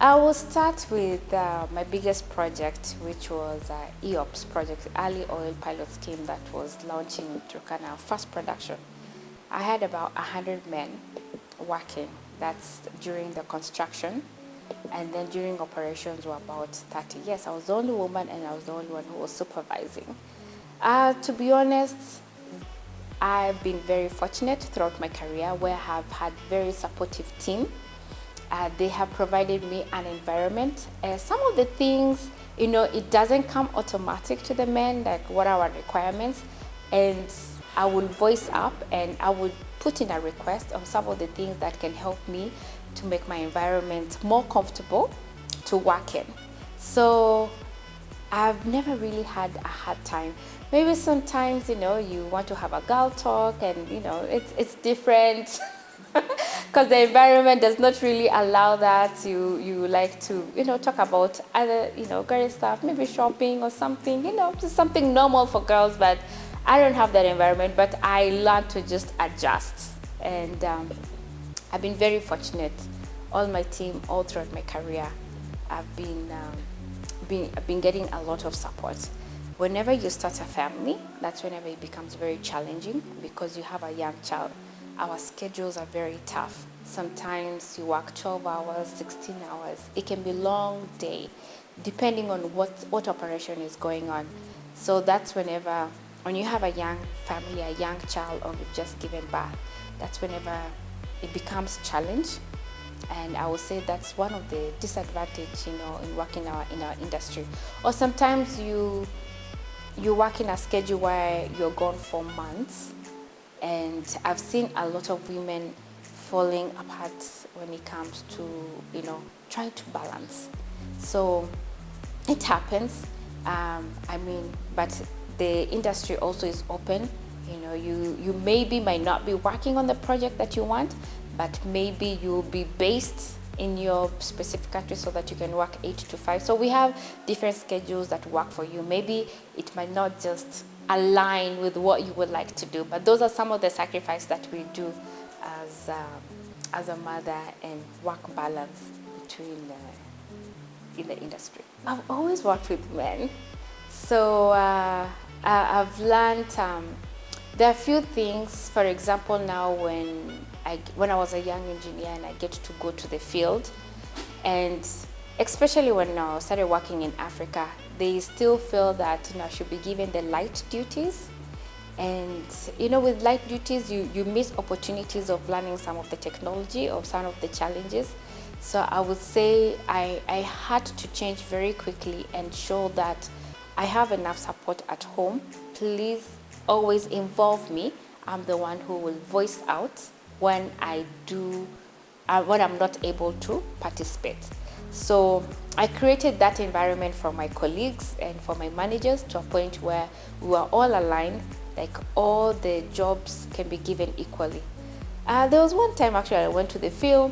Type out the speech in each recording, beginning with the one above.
I will start with my biggest project, which was EOPS project, Early Oil Pilot Scheme, that was launching in Turkana, first production. I had about 100 men working. That's during the construction. And then during operations were about 30. Yes, I was the only woman and I was the only one who was supervising. To be honest, I've been very fortunate throughout my career where I have had very supportive team. They have provided me an environment. Some of the things, it doesn't come automatic to the men, like what are our requirements. And I will voice up and I would put in a request on some of the things that can help me to make my environment more comfortable to work in. So I've never really had a hard time. Maybe sometimes, you want to have a girl talk and, it's different because the environment does not really allow that. You like to, talk about other, girl stuff, maybe shopping or something, just something normal for girls, but I don't have that environment, but I learned to just adjust. And I've been very fortunate. All my team, all throughout my career, I've been getting a lot of support. Whenever you start a family, that's whenever it becomes very challenging because you have a young child. Our schedules are very tough. Sometimes you work 12 hours, 16 hours. It can be a long day, depending on what operation is going on. So that's when you have a young family, a young child, or you've just given birth, that's whenever it becomes a challenge. And I would say that's one of the disadvantages, in working in our industry. Or sometimes you work in a schedule where you're gone for months. And I've seen a lot of women falling apart when it comes to, trying to balance. So it happens. But the industry also is open. You maybe might not be working on the project that you want, but maybe you'll be based in your specific country so that you can work 8 to 5. So we have different schedules that work for you. Maybe it might not just align with what you would like to do, but those are some of the sacrifices that we do as a mother and work balance between in the industry. I've always worked with men, so I've learned there are a few things. For example, now when I was a young engineer and I get to go to the field, and especially when I started working in Africa, they still feel that I should be given the light duties. And with light duties, you miss opportunities of learning some of the technology or some of the challenges. So I would say I had to change very quickly and show that I have enough support at home. Please always involve me. I'm the one who will voice out when when I'm not able to participate. So I created that environment for my colleagues and for my managers to a point where we were all aligned, like all the jobs can be given equally. There was one time actually I went to the field.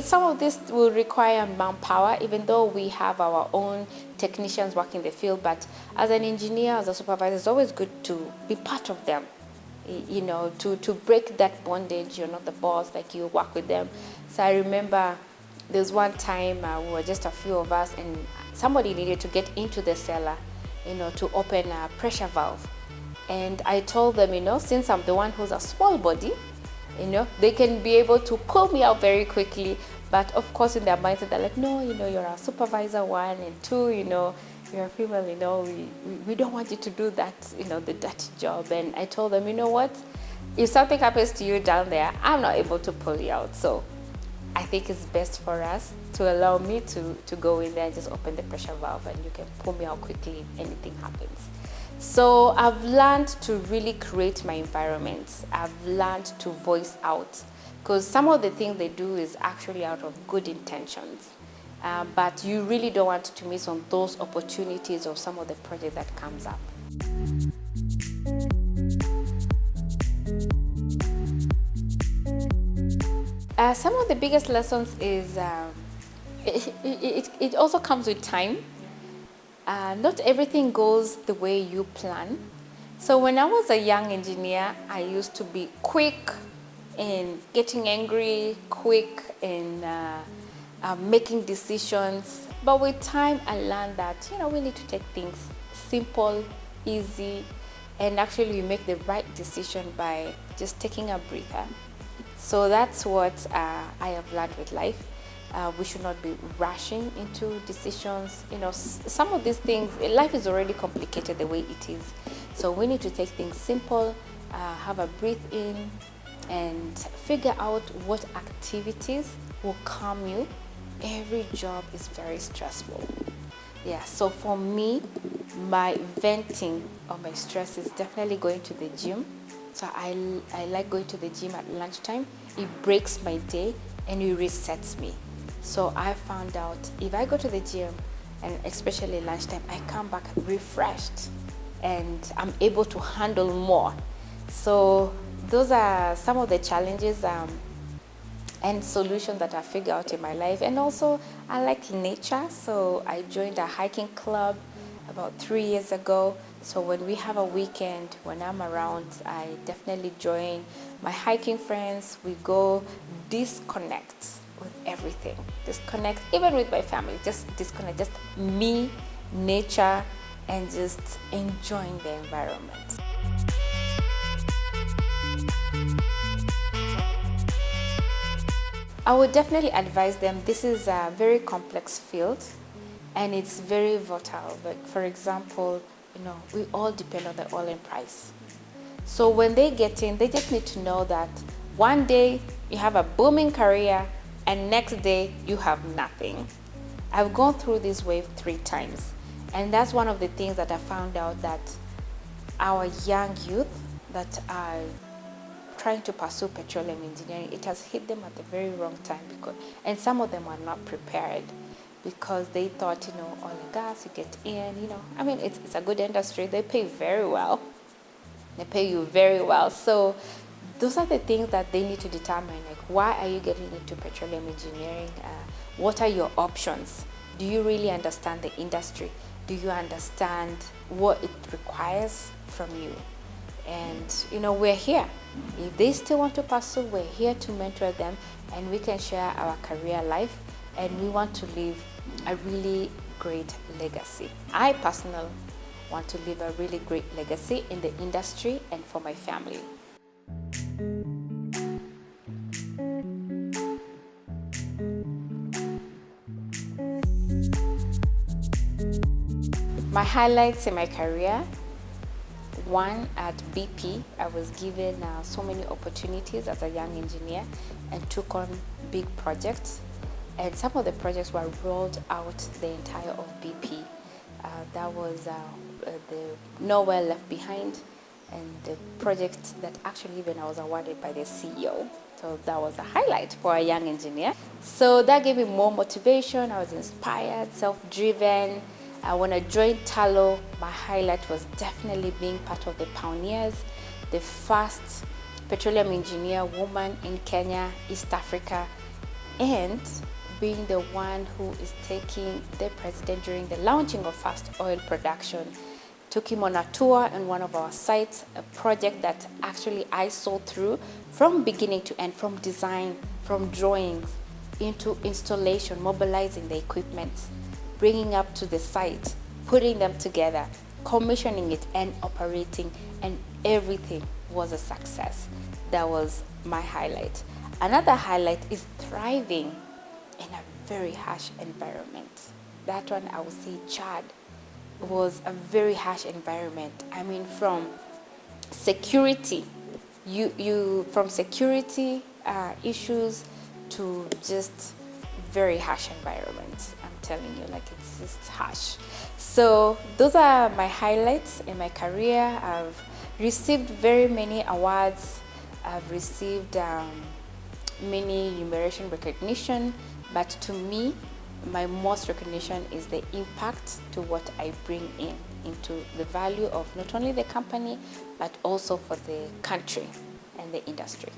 Some of this will require manpower, even though we have our own technicians working in the field. But as an engineer, as a supervisor, it's always good to be part of them. To break that bondage. You're not the boss, like you work with them. So I remember there's one time we were just a few of us, and somebody needed to get into the cellar, to open a pressure valve. And I told them, since I'm the one who's a small body, they can be able to pull me out very quickly. But of course, in their mindset, they're like, no, you're a supervisor, 1, and 2, you're a female, we don't want you to do that, the dirty job. And I told them, what? If something happens to you down there, I'm not able to pull you out. So I think it's best for us to allow me to go in there and just open the pressure valve, and you can pull me out quickly if anything happens. So I've learned to really create my environments. I've learned to voice out, because some of the things they do is actually out of good intentions. But you really don't want to miss on those opportunities or some of the project that comes up. Some of the biggest lessons is it also comes with time. Not everything goes the way you plan. So when I was a young engineer, I used to be quick in getting angry, quick in making decisions. But with time, I learned that, we need to take things simple, easy, and actually we make the right decision by just taking a breather. So that's what I have learned with life. We should not be rushing into decisions. Some of these things, life is already complicated the way it is. So we need to take things simple, have a breath in, and figure out what activities will calm you. Every job is very stressful. Yeah, so for me, my venting of my stress is definitely going to the gym. So I like going to the gym at lunchtime. It breaks my day and it resets me. So I found out if I go to the gym, and especially lunchtime, I come back refreshed and I'm able to handle more. So those are some of the challenges and solutions that I figured out in my life. And also, I like nature, so I joined a hiking club about 3 years ago. So when we have a weekend, when I'm around, I definitely join my hiking friends. We go disconnect with everything. Disconnect, even with my family, just disconnect, just me, nature, and just enjoying the environment. I would definitely advise them. This is a very complex field and it's very volatile. But for example, we all depend on the oil price. So when they get in, they just need to know that one day you have a booming career and next day you have nothing. I've gone through this wave 3 times. And that's one of the things that I found out, that our young youth that are trying to pursue petroleum engineering, it has hit them at the very wrong time, and some of them are not prepared because they thought, oil and gas, you get in, I mean, it's a good industry. They pay very well. They pay you very well. So those are the things that they need to determine, like, why are you getting into petroleum engineering? What are your options? Do you really understand the industry? Do you understand what it requires from you? And we're here. If they still want to pursue, we're here to mentor them, and we can share our career life, and we want to leave a really great legacy. I personally want to leave a really great legacy in the industry and for my family. My highlights in my career: one, at BP, I was given so many opportunities as a young engineer and took on big projects. And some of the projects were rolled out the entire of BP. That was the Nowhere Left Behind, and the project that actually even I was awarded by the CEO. So that was a highlight for a young engineer. So that gave me more motivation. I was inspired, self-driven. When I joined Tullow, my highlight was definitely being part of the pioneers, the first petroleum engineer woman in Kenya, East Africa, and being the one who is taking the president during the launching of fast oil production. Took him on a tour in one of our sites, a project that actually I saw through from beginning to end, from design, from drawings, into installation, mobilizing the equipment, bringing up to the site, putting them together, commissioning it and operating, and everything was a success. That was my highlight. Another highlight is thriving in a very harsh environment. That one, I would say Chad was a very harsh environment. I mean, from security, from security issues to just very harsh environments. I'm telling you, like, it's just harsh. So those are my highlights in my career. I've received very many awards. I've received many numeration recognition, but to me, my most recognition is the impact to what I bring into the value of not only the company, but also for the country and the industry.